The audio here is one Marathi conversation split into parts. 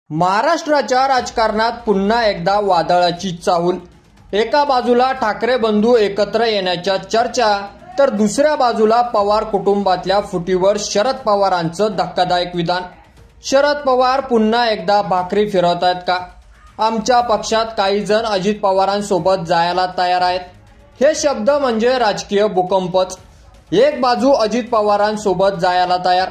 महाराष्ट्राच्या राजकारणात पुन्हा एकदा वादळाची चाहूल। एका बाजूला ठाकरे बंधू एकत्र येण्याच्या चर्चा, तर दुसऱ्या बाजूला पवार कुटुंबातल्या फुटीवर शरद पवारांचं धक्कादायक विधान। शरद पवार पुन्हा एकदा भाकरी फिरवतायत का? आमच्या पक्षात काही जण अजित पवारांसोबत जायला तयार आहेत। हे शब्द म्हणजे राजकीय भूकंपच। एक बाजू अजित पवारांसोबत जायला तयार,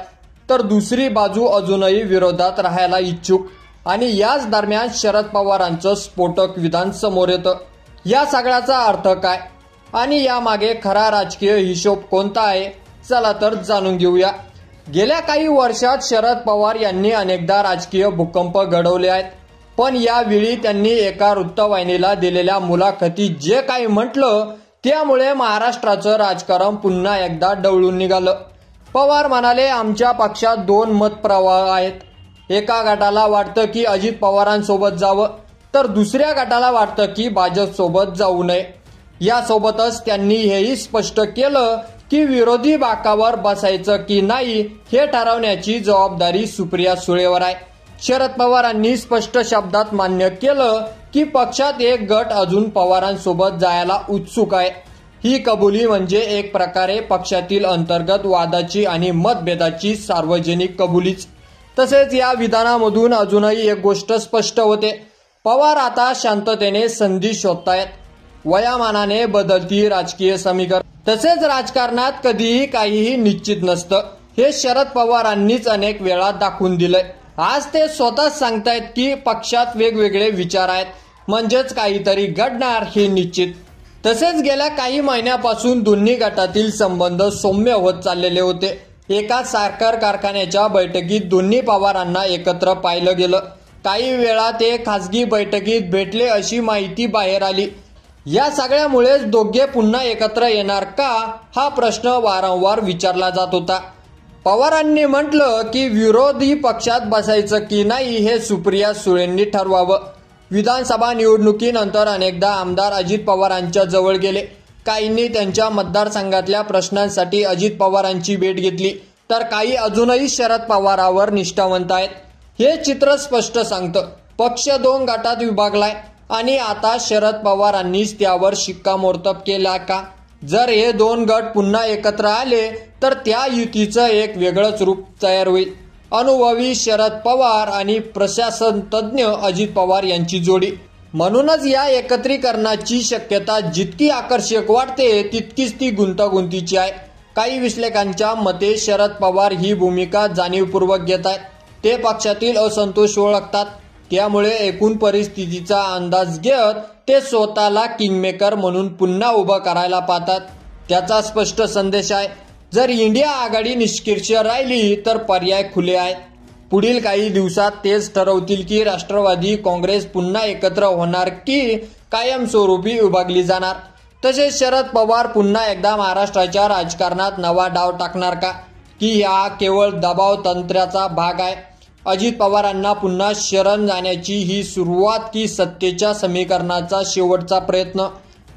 तर दुसरी बाजू अजूनही विरोधात राहायला इच्छुक। आणि याच दरम्यान शरद पवारांचं स्फोटक विधान समोर येतं। या सगळ्याचा अर्थ काय आणि यामागे खरा राजकीय हिशोब कोणता आहे, चला तर जाणून घेऊया। गेल्या काही वर्षात शरद पवार यांनी अनेकदा राजकीय भूकंप घडवले आहेत, पण यावेळी त्यांनी एका वृत्तवाहिनीला दिलेल्या मुलाखतीत जे काही म्हटलं त्यामुळे महाराष्ट्राचं राजकारण पुन्हा एकदा डवळून निघालं। पवार म्हणाले, आमच्या पक्षात दोन मतप्रवाह आहेत। एका गटाला वाटतं की अजित पवारांसोबत जावं, तर दुसऱ्या गटाला वाटतं की भाजपसोबत जाऊ नये। यासोबतच त्यांनी हेही स्पष्ट केलं की विरोधी बाकावर बसायचं की नाही हे ठरवण्याची जबाबदारी सुप्रिया सुळेवर आहे। शरद पवारांनी स्पष्ट शब्दात मान्य केलं की पक्षात एक गट अजून पवारांसोबत जायला उत्सुक आहे। ही कबुली म्हणजे एक प्रकारे पक्षातील अंतर्गत वादाची आणि मतभेदाची सार्वजनिक कबुलीच। तसेच या विधानामधून अजूनही एक गोष्ट स्पष्ट होते, पवार आता शांततेने संधी शोधतायत। वयामानाने बदलती राजकीय समीकरण, तसेच राजकारणात कधीही काहीही निश्चित नसतं, हे शरद पवारांनीच अनेक वेळा दाखवून दिलंय। आज ते स्वतःच सांगतायत की पक्षात वेगवेगळे विचार आहेत, म्हणजेच काहीतरी घडणार हे निश्चित। तसेच गेल्या काही महिन्यापासून दोन्ही गटातील संबंध सौम्य होत चाललेले होते। एका साखर कारखान्याच्या बैठकीत दोन्ही पवारांना एकत्र पाहिलं गेलं। काही वेळा ते खासगी बैठकीत भेटले अशी माहिती बाहेर आली। या सगळ्यामुळेच दोघे पुन्हा एकत्र येणार का हा प्रश्न वारंवार विचारला जात होता। पवारांनी म्हटलं की विरोधी पक्षात बसायचं की नाही हे सुप्रिया सुळेंनी ठरवावं। विधानसभा निवडणुकीनंतर अनेकदा आमदार अजित पवारांच्या जवळ गेले। काहींनी त्यांच्या मतदारसंघातल्या प्रश्नांसाठी अजित पवारांची भेट घेतली, तर काही अजूनही शरद पवारांवर निष्ठावंत आहेत। हे चित्र स्पष्ट सांगतं, पक्ष दोन गटात विभागलाय आणि आता शरद पवारांनीच त्यावर शिक्कामोर्तब केला का? जर हे दोन गट पुन्हा एकत्र आले तर त्या युतीचं एक वेगळंच रूप तयार होईल। अनुभवी शरद पवार आणि प्रशासन तज्ज्ञ अजित पवार यांची जोडी। म्हणूनच या एकत्रीकरणाची शक्यता जितकी आकर्षक वाटते तितकीच ती गुंतागुंतीची आहे। काही विश्लेषकांच्या मते शरद पवार ही भूमिका जाणीवपूर्वक घेत आहेत। ते पक्षातील असंतोष ओळखतात, त्यामुळे एकूण परिस्थितीचा अंदाज घेत ते स्वतःला किंगमेकर म्हणून पुन्हा उभं करायला पाहतात। त्याचा स्पष्ट संदेश आहे, जर इंडिया आघाडी निष्क्रिय राहिली तर पर्याय खुले आहेत। पुढील काही दिवसात तेच ठरवतील की राष्ट्रवादी काँग्रेस पुन्हा एकत्र होणार की कायमस्वरूपी विभागली जाणार। तसेच शरद पवार पुन्हा एकदा महाराष्ट्राच्या राजकारणात नवा डाव टाकणार का, की हा केवळ दबाव तंत्राचा भाग आहे? अजित पवारांना पुन्हा शरण जाण्याची ही सुरुवात की सत्तेच्या समीकरणाचा शेवटचा प्रयत्न,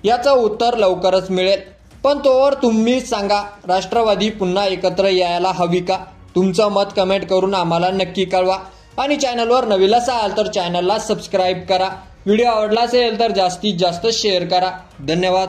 याचं उत्तर लवकरच मिळेल। पण तोवर तुम्हीच सांगा, राष्ट्रवादी पुन्हा एकत्र यायला हवी का? तुमचं मत कमेंट करून आम्हाला नक्की कळवा आणि चॅनलवर नवीन असाल तर चॅनलला सबस्क्राईब करा। व्हिडिओ आवडला असेल तर जास्तीत जास्त शेअर करा। धन्यवाद।